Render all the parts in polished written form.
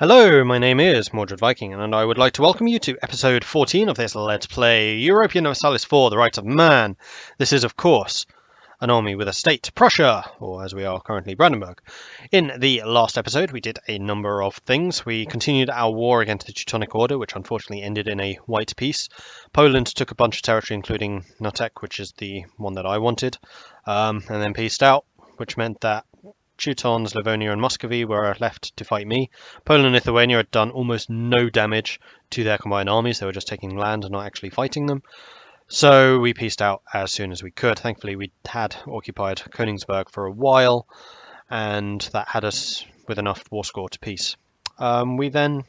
Hello, my name is Mordred Viking, and I would like to welcome you to episode 14 of this Let's Play Europa Universalis 4, The Rights of Man. This is, of course, an army with a state, Prussia, or as we are currently, Brandenburg. In the last episode, we did a number of things. We continued our war against the Teutonic Order, which unfortunately ended in a white peace. Poland took a bunch of territory, including Natek, which is the one that I wanted, and then peaced out, which meant that Teutons, Livonia and Muscovy were left to fight me. Poland and Lithuania had done almost no damage to their combined armies. They were just taking land and not actually fighting them. So we pieced out as soon as we could. Thankfully, we had occupied Königsberg for a while, and that had us with enough war score to peace. We then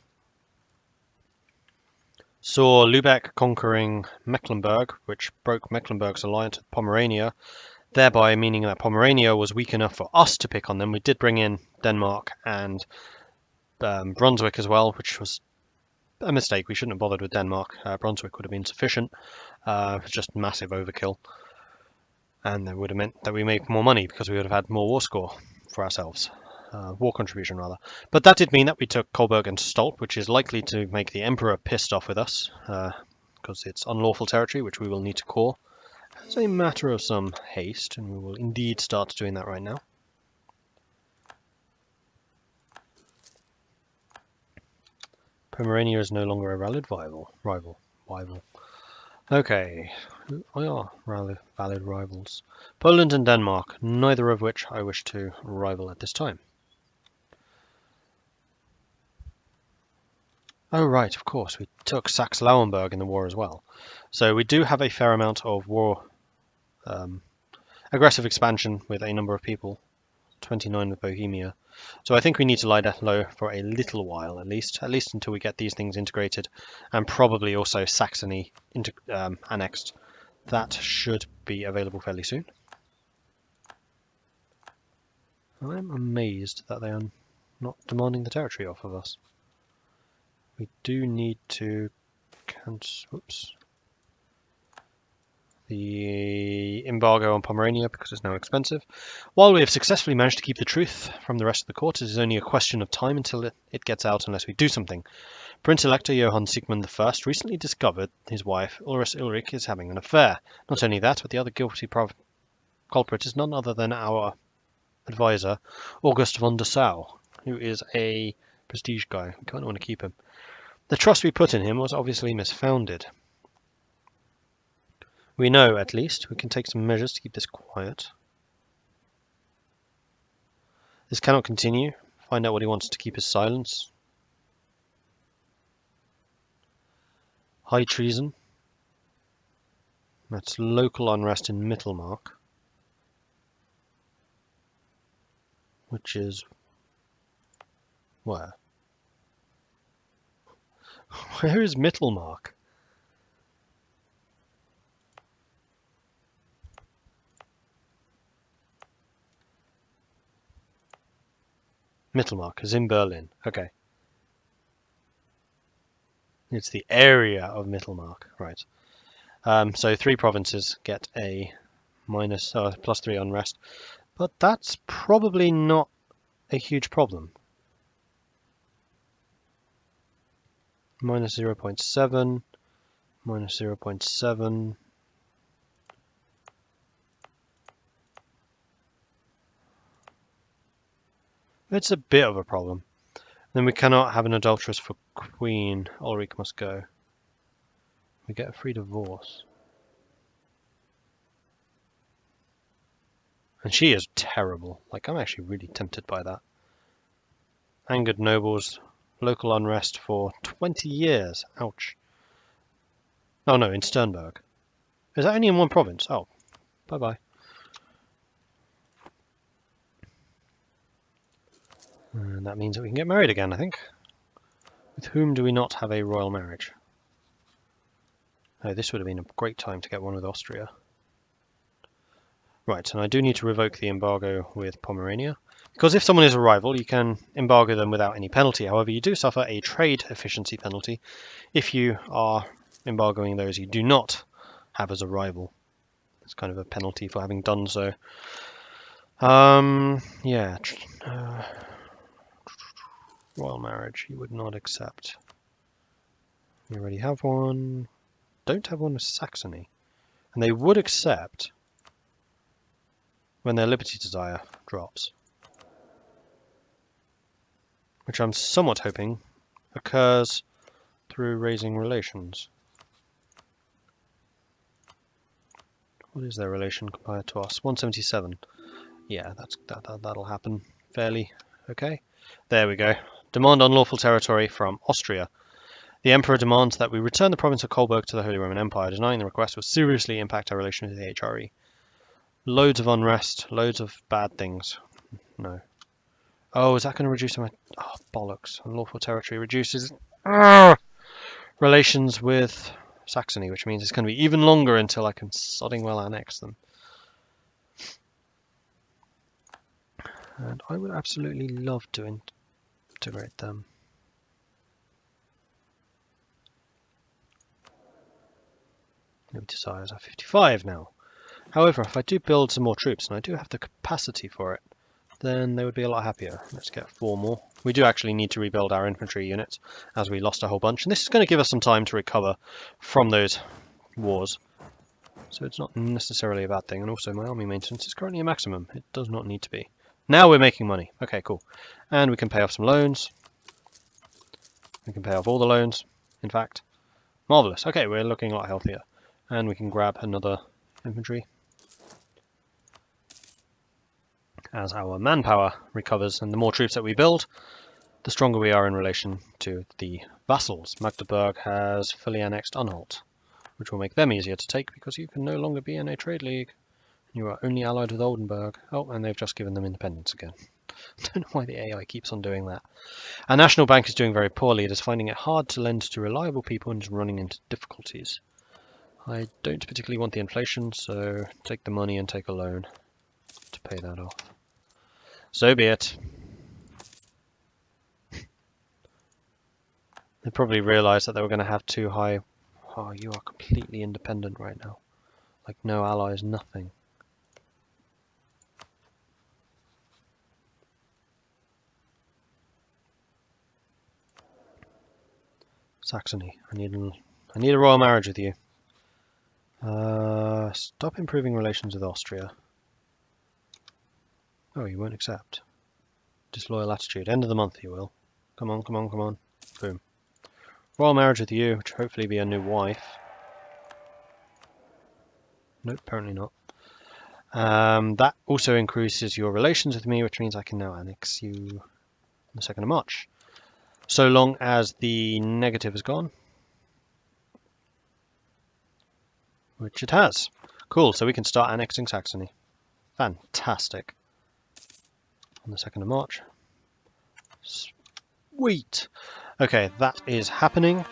saw Lübeck conquering Mecklenburg, which broke Mecklenburg's alliance with Pomerania, thereby meaning that Pomerania was weak enough for us to pick on them. We did bring in Denmark and Brunswick as well, which was a mistake. We shouldn't have bothered with Denmark. Brunswick would have been sufficient. It was just massive overkill. And that would have meant that we made more money because we would have had more war score for ourselves. War contribution, rather. But that did mean that we took Coburg and Stolt, which is likely to make the Emperor pissed off with us, because it's unlawful territory, which we will need to core. It's a matter of some haste, and we will indeed start doing that right now. Pomerania is no longer a valid rival. Okay, who are valid rivals? Poland and Denmark, neither of which I wish to rival at this time. Oh right, of course, we took Saxe-Lauenburg in the war as well. So we do have a fair amount of war, aggressive expansion with a number of people, 29 with Bohemia. So I think we need to lie that low for a little while, at least until we get these things integrated, and probably also Saxony annexed. That should be available fairly soon. I'm amazed that they are not demanding the territory off of us. We do need to cancel the embargo on Pomerania because it's now expensive. While we have successfully managed to keep the truth from the rest of the court, it is only a question of time until it gets out unless we do something. Prince Elector Johann Siegmund I recently discovered his wife Ulrich is having an affair. Not only that, but the other guilty culprit is none other than our advisor, August von Dessau, who is a prestige guy. We kind of want to keep him. The trust we put in him was obviously misfounded. We know, at least, we can take some measures to keep this quiet. This cannot continue. Find out what he wants to keep his silence. High treason. That's local unrest in Mittelmark. Which is... where? Where is Mittelmark? Mittelmark is in Berlin. Okay. It's the area of Mittelmark, right. So 3 provinces get a +3 unrest, but that's probably not a huge problem. -0.7, -0.7. It's a bit of a problem. Then we cannot have an adulteress for Queen. Ulrich must go. We get a free divorce. And she is terrible. Like, I'm actually really tempted by that. Angered nobles. Local unrest for 20 years. Ouch. Oh no, in Sternberg. Is that only in one province? Oh, bye-bye. And that means that we can get married again, I think. With whom do we not have a royal marriage? Oh, this would have been a great time to get one with Austria. Right, and I do need to revoke the embargo with Pomerania. Because if someone is a rival, you can embargo them without any penalty. However, you do suffer a trade efficiency penalty if you are embargoing those you do not have as a rival. It's kind of a penalty for having done so. Yeah. Royal marriage, you would not accept. You already have one. Don't have one with Saxony. And they would accept when their liberty desire drops. Which I'm somewhat hoping occurs through raising relations. What is their relation compared to us? 177. Yeah, that'll happen fairly okay. There we go. Demand unlawful territory from Austria. The Emperor demands that we return the province of Coburg to the Holy Roman Empire. Denying the request will seriously impact our relation with the HRE. Loads of unrest, loads of bad things. No. Oh, is that going to reduce my... Oh, bollocks. Unlawful territory reduces relations with Saxony, which means it's going to be even longer until I can sodding well annex them. And I would absolutely love to integrate them. Liberty desires are 55 now. However, if I do build some more troops, and I do have the capacity for it, then they would be a lot happier. Let's get 4 more. We do actually need to rebuild our infantry units, as we lost a whole bunch, and this is going to give us some time to recover from those wars. So it's not necessarily a bad thing, and also my army maintenance is currently a maximum. It does not need to be. Now we're making money. Okay, cool. And we can pay off some loans. We can pay off all the loans, in fact. Marvellous. Okay, we're looking a lot healthier. And we can grab another infantry. As our manpower recovers, and the more troops that we build, the stronger we are in relation to the vassals. Magdeburg has fully annexed Anhalt, which will make them easier to take because you can no longer be in a trade league. You are only allied with Oldenburg. Oh, and they've just given them independence again. I don't know why the AI keeps on doing that. Our national bank is doing very poorly. It is finding it hard to lend to reliable people and is running into difficulties. I don't particularly want the inflation, so take the money and take a loan to pay that off. So be it. They probably realised that they were going to have too high... Oh, you are completely independent right now. Like no allies, nothing. Saxony, I need a royal marriage with you. Stop improving relations with Austria. Oh, you won't accept. Disloyal attitude. End of the month, you will. Come on, come on, come on. Boom. Royal marriage with you, which will hopefully be a new wife. Nope, apparently not. That also increases your relations with me, which means I can now annex you on the 2nd of March. So long as the negative is gone. Which it has. Cool, so we can start annexing Saxony. Fantastic. On the 2nd of March. Sweet! Okay, that is happening.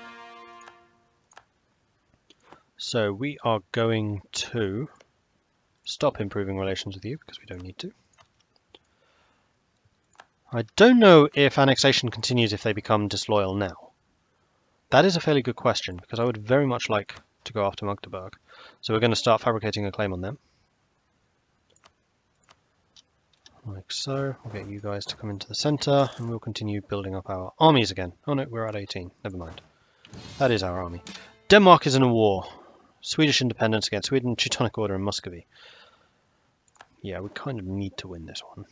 So we are going to stop improving relations with you because we don't need to. I don't know if annexation continues if they become disloyal now. That is a fairly good question because I would very much like to go after Magdeburg. So we're going to start fabricating a claim on them. Like so. We'll get you guys to come into the centre and we'll continue building up our armies again. Oh no, we're at 18. Never mind. That is our army. Denmark is in a war. Swedish independence against Sweden, Teutonic Order and Muscovy. Yeah, we kind of need to win this one.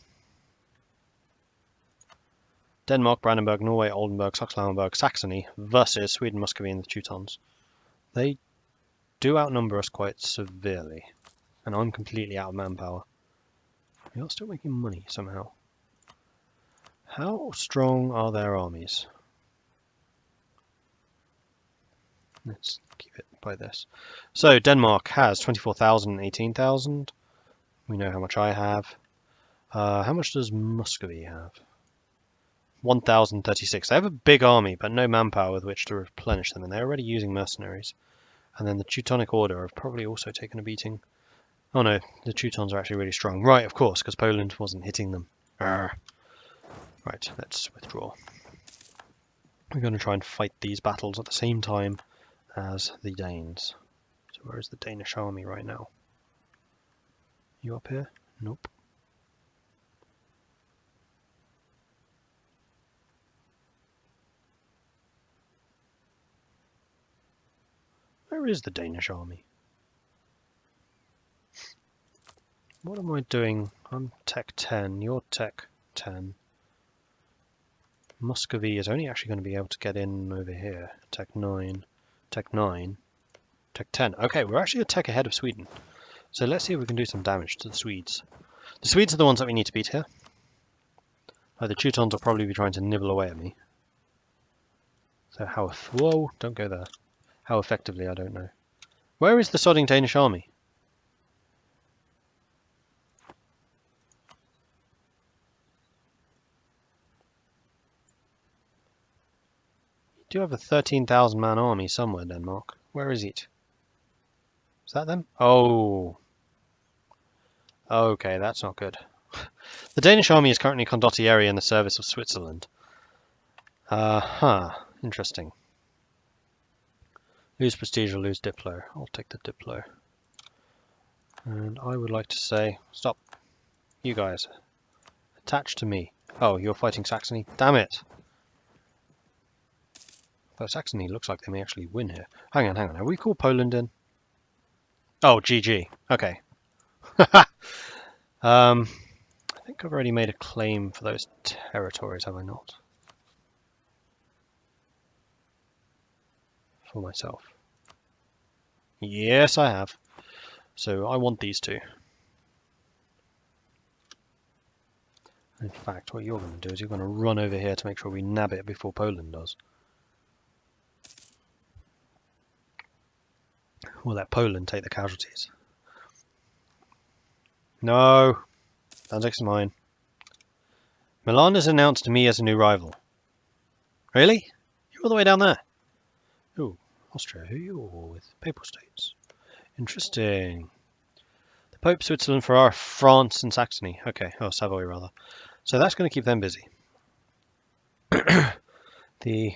Denmark, Brandenburg, Norway, Oldenburg, Saxe-Lauenburg, Saxony versus Sweden, Muscovy and the Teutons. They do outnumber us quite severely. And I'm completely out of manpower. We are still making money somehow. How strong are their armies? Let's keep it by this. So Denmark has 24,000 and 18,000. We know how much I have. How much does Muscovy have? 1,036. They have a big army, but no manpower with which to replenish them, and they're already using mercenaries. And then the Teutonic Order have probably also taken a beating. Oh no, the Teutons are actually really strong. Right, of course, because Poland wasn't hitting them. Arrgh. Right, let's withdraw. We're going to try and fight these battles at the same time as the Danes. So where is the Danish army right now? You up here? Nope. Where is the Danish army? What am I doing? I'm Tech 10, you're Tech 10. Muscovy is only actually going to be able to get in over here. Tech 9, Tech 9, Tech 10. Okay, we're actually a tech ahead of Sweden. So let's see if we can do some damage to the Swedes. The Swedes are the ones that we need to beat here. The Teutons will probably be trying to nibble away at me. So how... Whoa, don't go there. How effectively, I don't know. Where is the sodding Danish army? You do have a 13,000 man army somewhere, Denmark. Where is it? Is that them? Oh. Okay, that's not good. The Danish army is currently condottieri in the service of Switzerland. Interesting. Lose prestige or lose diplo. I'll take the diplo. And I would like to say, stop. You guys. Attach to me. Oh, you're fighting Saxony? Damn it. Though Saxony looks like they may actually win here. Hang on. Have we called Poland in? Oh, GG. Okay. I think I've already made a claim for those territories, have I not? For myself. Yes, I have. So I want these two. In fact, what you're going to do is you're going to run over here to make sure we nab it before Poland does. We'll let Poland take the casualties. No! Danzig's mine. Milan has announced me as a new rival. Really? You're all the way down there? Ooh, Austria, who are you all with? Papal States. Interesting. The Pope, Switzerland, Ferrara, France, and Saxony. Okay, oh, Savoy rather. So that's going to keep them busy. The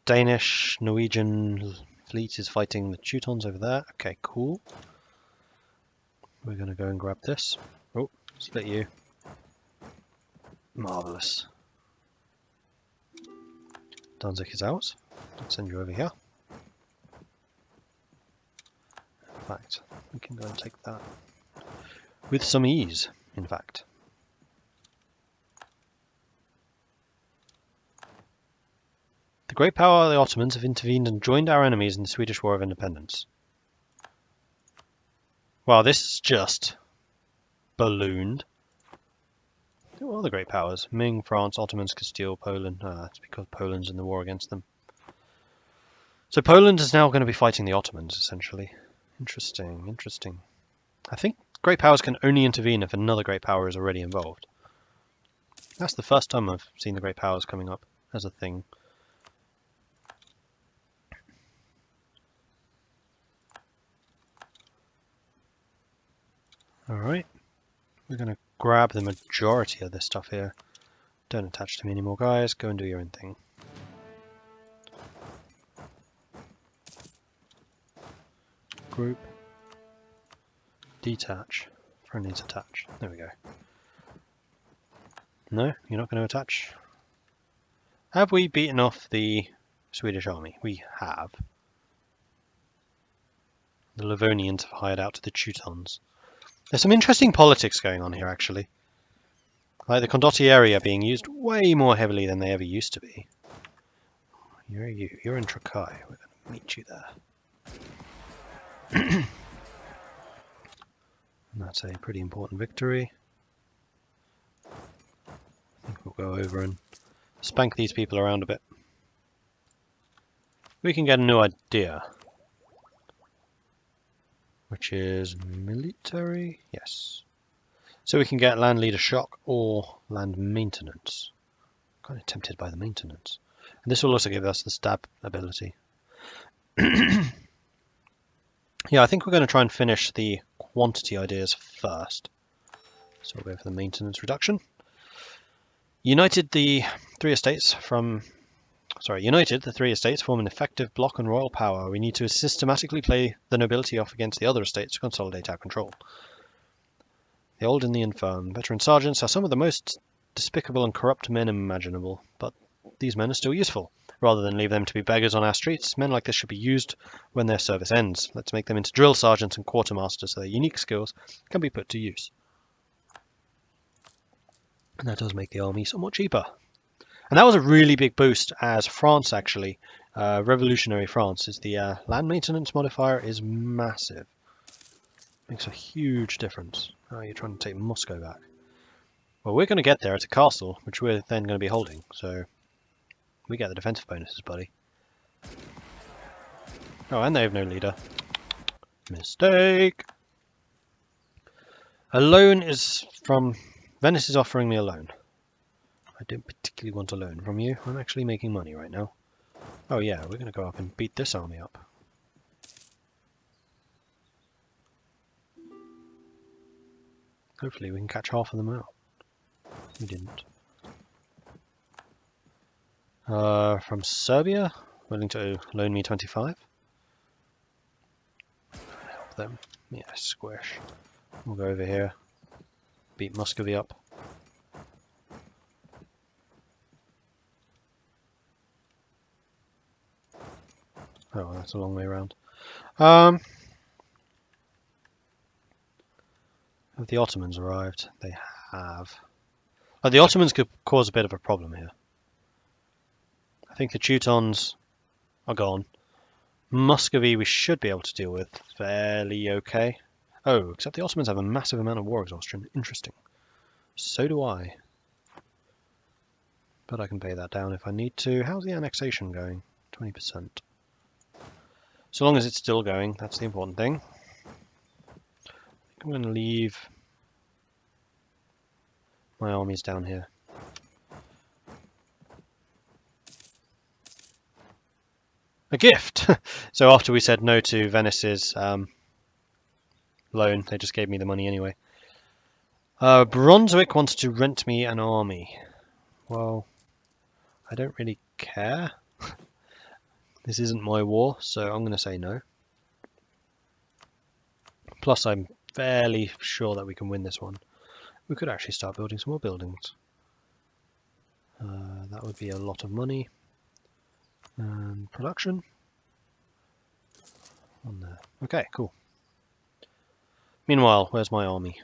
Danish, Norwegian fleet is fighting the Teutons over there. Okay, cool. We're going to go and grab this. Oh, split you. Marvellous. Danzig is out. Let's send you over here. In fact, we can go and take that. With some ease, in fact. The great power of the Ottomans have intervened and joined our enemies in the Swedish War of Independence. Wow, this is just ballooned. Who are the great powers? Ming, France, Ottomans, Castile, Poland. It's because Poland's in the war against them. So Poland is now going to be fighting the Ottomans, essentially. Interesting. I think great powers can only intervene if another great power is already involved. That's the first time I've seen the great powers coming up as a thing. Alright. We're going to grab the majority of this stuff here. Don't attach to me anymore, guys. Go and do your own thing. Group. Detach. Friendlies attach. There we go. No, you're not going to attach. Have we beaten off the Swedish army? We have. The Livonians have hired out to the Teutons. There's some interesting politics going on here, actually. Like the condottieri are being used way more heavily than they ever used to be. You're in Trakai. We're going to meet you there. And that's a pretty important victory. I think we'll go over and spank these people around a bit. We can get a new idea. Which is military? Yes. So we can get land leader shock or land maintenance. I'm kind of tempted by the maintenance. And this will also give us the stab ability. Yeah, I think we're going to try and finish the quantity ideas first. So we'll go for the maintenance reduction. United the three estates form an effective bloc and royal power. We need to systematically play the nobility off against the other estates to consolidate our control. The old and the infirm. Veteran sergeants are some of the most despicable and corrupt men imaginable, but these men are still useful. Rather than leave them to be beggars on our streets, men like this should be used when their service ends. Let's make them into drill sergeants and quartermasters so their unique skills can be put to use. And that does make the army somewhat cheaper. And that was a really big boost, as France actually, revolutionary France, is the land maintenance modifier is massive. Makes a huge difference. Oh, you're trying to take Moscow back. Well, we're going to get there. It's a castle, which we're then going to be holding. So we get the defensive bonuses, buddy. Oh, and they have no leader. Mistake. A loan is from... Venice is offering me a loan. I don't particularly want a loan from you. I'm actually making money right now. Oh yeah, we're going to go up and beat this army up. Hopefully we can catch half of them out. We didn't. From Serbia, willing to loan me 25. Help them. Yeah, squish. We'll go over here. Beat Muscovy up. Oh, that's a long way around. Have the Ottomans arrived? They have. The Ottomans could cause a bit of a problem here. I think the Teutons are gone. Muscovy we should be able to deal with fairly okay. Oh, except the Ottomans have a massive amount of war exhaustion. Interesting. So do I. But I can pay that down if I need to. How's the annexation going? 20%. So long as it's still going, that's the important thing. I'm going to leave my armies down here. A gift! So after we said no to Venice's loan, they just gave me the money anyway. Brunswick wants to rent me an army. Well, I don't really care. This isn't my war, so I'm going to say no. Plus, I'm fairly sure that we can win this one. We could actually start building some more buildings. That would be a lot of money. And production. On there. Okay, cool. Meanwhile, where's my army?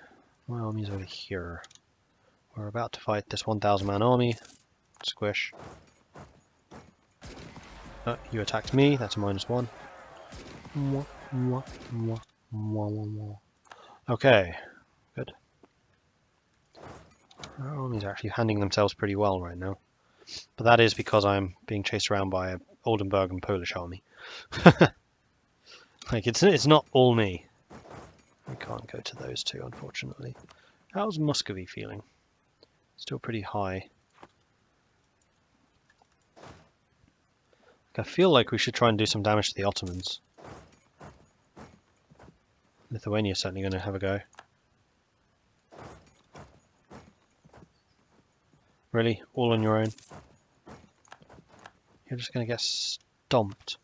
My army's over here. We're about to fight this 1,000-man army. Squish. You attacked me, that's a -1. Okay, good. Our armies are actually handling themselves pretty well right now. But that is because I'm being chased around by an Oldenburg and Polish army. Like, it's not all me. We can't go to those two, unfortunately. How's Muscovy feeling? Still pretty high. I feel like we should try and do some damage to the Ottomans. Lithuania's certainly going to have a go. Really? All on your own? You're just going to get stomped.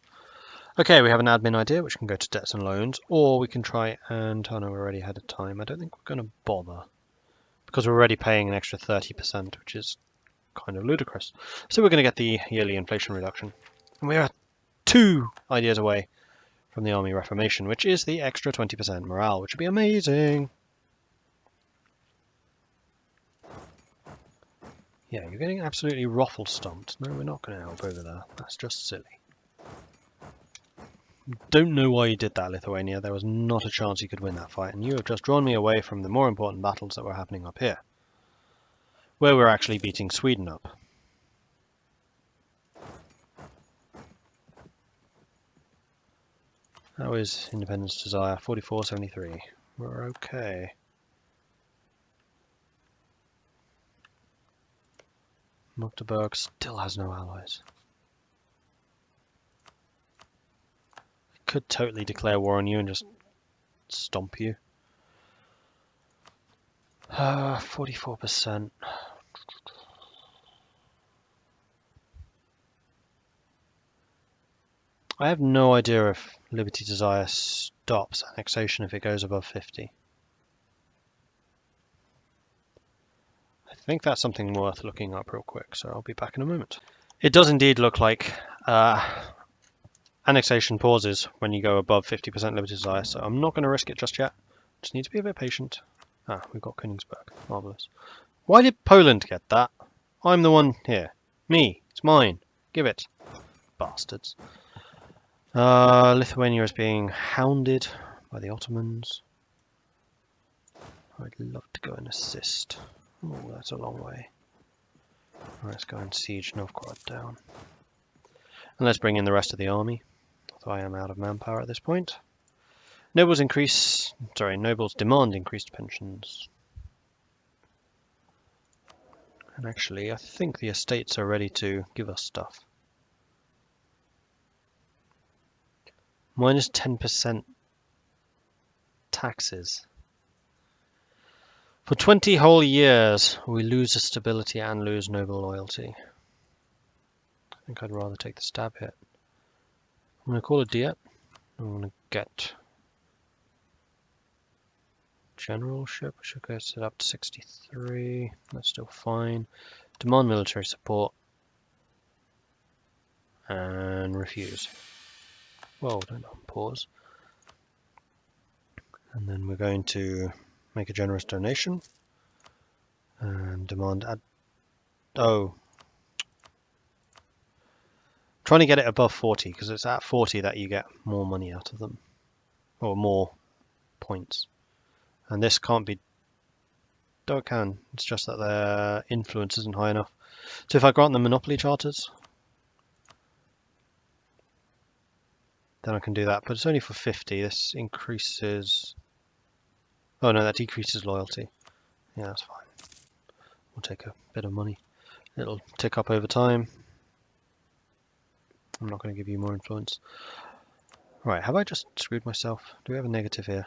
Okay, we have an admin idea, which can go to debts and loans, or we can try and... Oh no, we're already ahead of time. I don't think we're going to bother, because we're already paying an extra 30%, which is kind of ludicrous. So we're going to get the yearly inflation reduction. And we are 2 ideas away from the army reformation, which is the extra 20% morale, which would be amazing. Yeah, you're getting absolutely ruffle stomped. No, we're not going to help over there. That's just silly. Don't know why you did that, Lithuania. There was not a chance you could win that fight, and you have just drawn me away from the more important battles that were happening up here, where we're actually beating Sweden up. How is independence desire? 44.73. We're okay. Magdeburg still has no allies. I could totally declare war on you and just stomp you. 44%. I have no idea if Liberty Desire stops annexation if it goes above 50. I think that's something worth looking up real quick, so I'll be back in a moment. It does indeed look like annexation pauses when you go above 50% limited desire, so I'm not going to risk it just yet. Just need to be a bit patient. Ah, we've got Königsberg. Marvellous. Why did Poland get that? I'm the one here. Me. It's mine. Give it. Bastards. Lithuania is being hounded by the Ottomans. I'd love to go and assist. Oh, that's a long way. Let's go and siege Novgorod down. And let's bring in the rest of the army. Although I am out of manpower at this point. Nobles demand increased pensions. And actually, I think the estates are ready to give us stuff. Minus 10% taxes. For 20 whole years, we lose the stability and lose noble loyalty. I think I'd rather take the stab hit. I'm going to call a diet. I'm going to get generalship. I should go set up to 63. That's still fine. Demand military support. And refuse. Well, don't pause. And then we're going to make a generous donation. And demand trying to get it above 40, because it's at 40 that you get more money out of them. Or more points. And this can't be... Oh, it can. It's just that their influence isn't high enough. So if I grant them monopoly charters, then I can do that. But it's only for 50. This increases... Oh no, that decreases loyalty. Yeah, that's fine. We'll take a bit of money. It'll tick up over time. I'm not going to give you more influence. Right, have I just screwed myself? Do we have a negative here?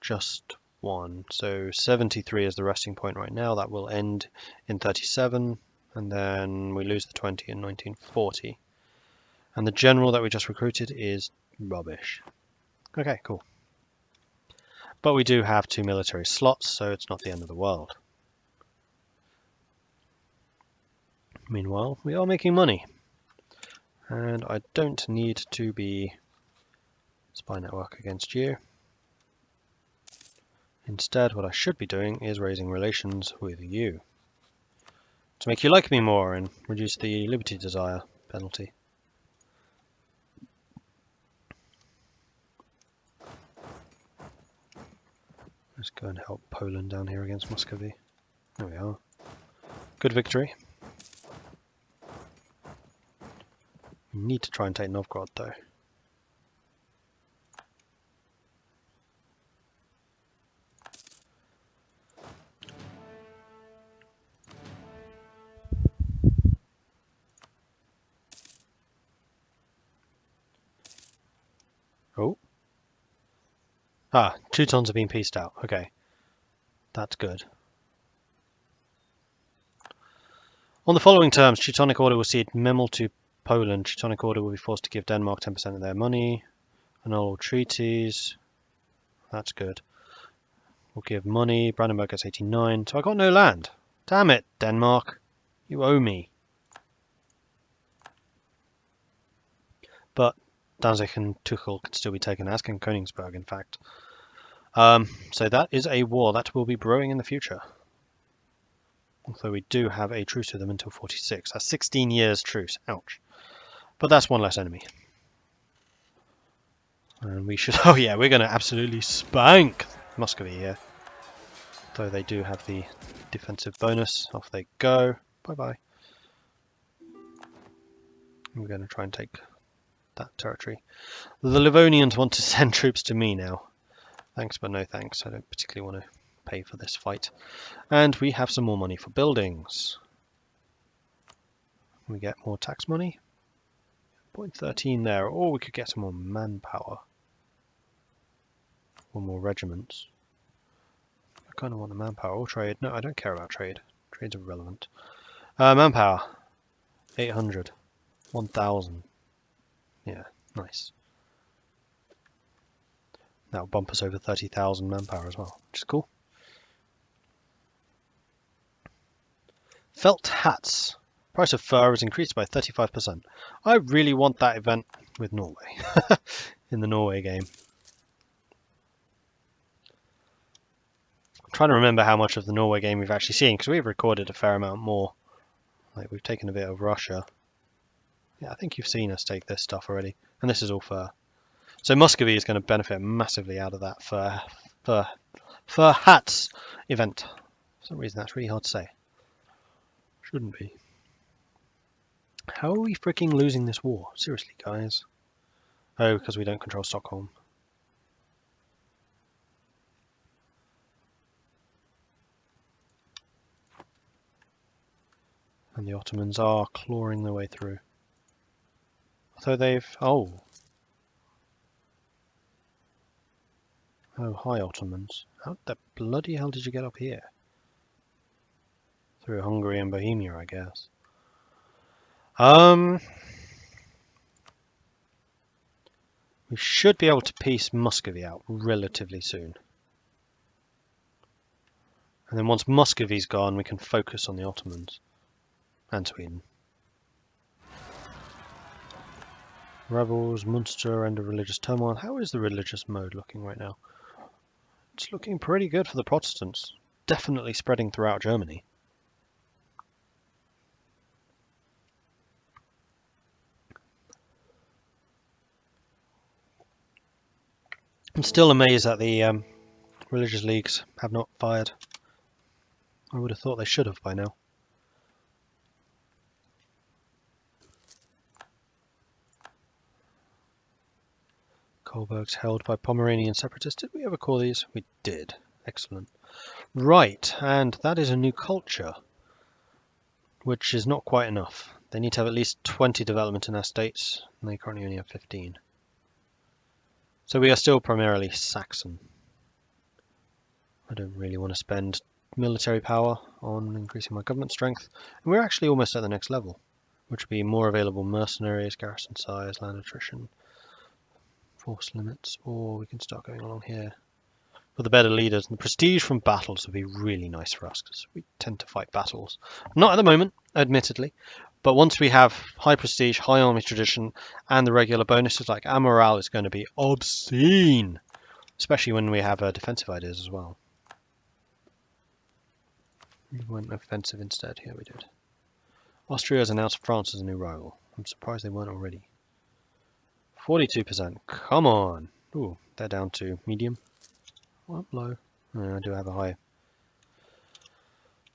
Just one. So 73 is the resting point right now. That will end in 37. And then we lose the 20 in 1940. And the general that we just recruited is rubbish. Okay, cool. But we do have 2 military slots, so it's not the end of the world. Meanwhile, we are making money. And I don't need to be spy network against you. Instead, what I should be doing is raising relations with you. To make you like me more and reduce the liberty desire penalty. Let's go and help Poland down here against Muscovy. There we are. Good victory. We need to try and take Novgorod though. Oh. Ah, Teutons have been pieced out. Okay. That's good. On the following terms, Teutonic Order will cede Memel to Poland. Teutonic Order will be forced to give Denmark 10% of their money. Annul all treaties. That's good. We'll give money. Brandenburg gets 89. So I got no land. Damn it, Denmark. You owe me. But Danzig and Tuchel can still be taken, as can Königsberg, in fact. So that is a war that will be brewing in the future. Although we do have a truce with them until 46. That's 16 years truce. Ouch. But that's one less enemy. And we should... Oh yeah, we're going to absolutely spank Muscovy here. Though they do have the defensive bonus. Off they go. Bye-bye. We're going to try and take that territory. The Livonians want to send troops to me now. Thanks, but no thanks. I don't particularly want to pay for this fight. And we have some more money for buildings. We get more tax money. 0.13 there. Or we could get some more manpower. Or more regiments. I kind of want the manpower. Or trade. No, I don't care about trade. Trade's irrelevant. Manpower. 800. 1,000. Yeah, nice. That'll bump us over 30,000 manpower as well, which is cool. Felt hats. Price of fur is increased by 35%. I really want that event with Norway in the Norway game. I'm trying to remember how much of the Norway game we've actually seen, because we've recorded a fair amount more. Like, we've taken a bit of Russia. Yeah, I think you've seen us take this stuff already. And this is all fur. So Muscovy is going to benefit massively out of that fur hats event. For some reason that's really hard to say. Shouldn't be. How are we freaking losing this war? Seriously, guys. Oh, because we don't control Stockholm. And the Ottomans are clawing their way through. Although they've... Oh, hi Ottomans. How the bloody hell did you get up here? Through Hungary and Bohemia, I guess. We should be able to piece Muscovy out relatively soon. And then once Muscovy's gone, we can focus on the Ottomans. And Sweden. Rebels, Munster, end of religious turmoil. How is the religious mode looking right now? It's looking pretty good for the Protestants. Definitely spreading throughout Germany. I'm still amazed that the religious leagues have not fired. I would have thought they should have by now. Coburg's held by Pomeranian separatists. Did we ever call these? We did. Excellent. Right, and that is a new culture, which is not quite enough. They need to have at least 20 development in their states, and they currently only have 15. So we are still primarily Saxon. I don't really want to spend military power on increasing my government strength. And we're actually almost at the next level, which would be more available mercenaries, garrison size, land attrition, force limits, or we can start going along here. For the better leaders, and the prestige from battles would be really nice for us, because we tend to fight battles. Not at the moment, admittedly, but once we have high prestige, high army tradition, and the regular bonuses, like our morale is going to be obscene, especially when we have defensive ideas as well. We went offensive instead. Here we did. Austria has announced France as a new rival. I'm surprised they weren't already. 42%. Come on. Ooh, they're down to medium. Well, low. I do have a high.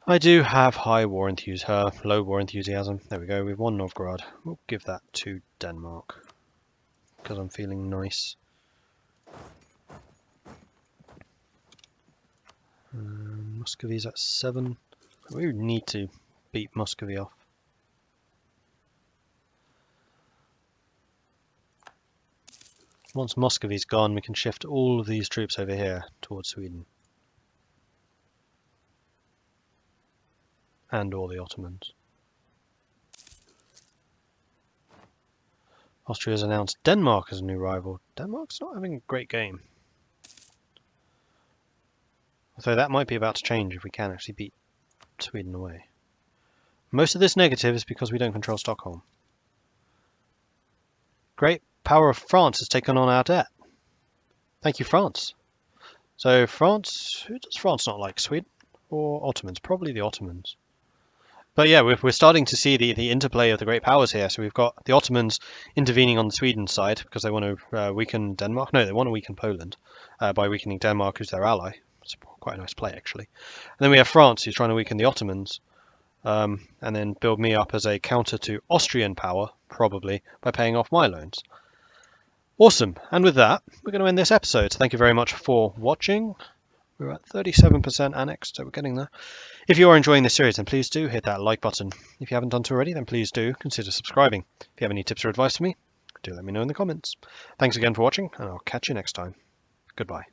I do have high war enthusiasm. Low war enthusiasm. There we go. We've won Novgorod. We'll give that to Denmark because I'm feeling nice. Muscovy's at 7. We need to beat Muscovy off. Once Muscovy's gone, we can shift all of these troops over here towards Sweden. And all the Ottomans. Austria has announced Denmark as a new rival. Denmark's not having a great game. Although that might be about to change if we can actually beat Sweden away. Most of this negative is because we don't control Stockholm. Great power of France has taken on our debt. Thank you, France. So France, who does France not like? Sweden or Ottomans? Probably the Ottomans. But yeah, we're starting to see the interplay of the great powers here. So we've got the Ottomans intervening on the Sweden side because they want to weaken Denmark. No, they want to weaken Poland by weakening Denmark, who's their ally. It's quite a nice play, actually. And then we have France, who's trying to weaken the Ottomans, and then build me up as a counter to Austrian power, probably, by paying off my loans. Awesome. And with that, we're going to end this episode. Thank you very much for watching. We're at 37% annexed, so we're getting there. If you are enjoying this series, then please do hit that like button. If you haven't done so already, then please do consider subscribing. If you have any tips or advice for me, do let me know in the comments. Thanks again for watching, and I'll catch you next time. Goodbye.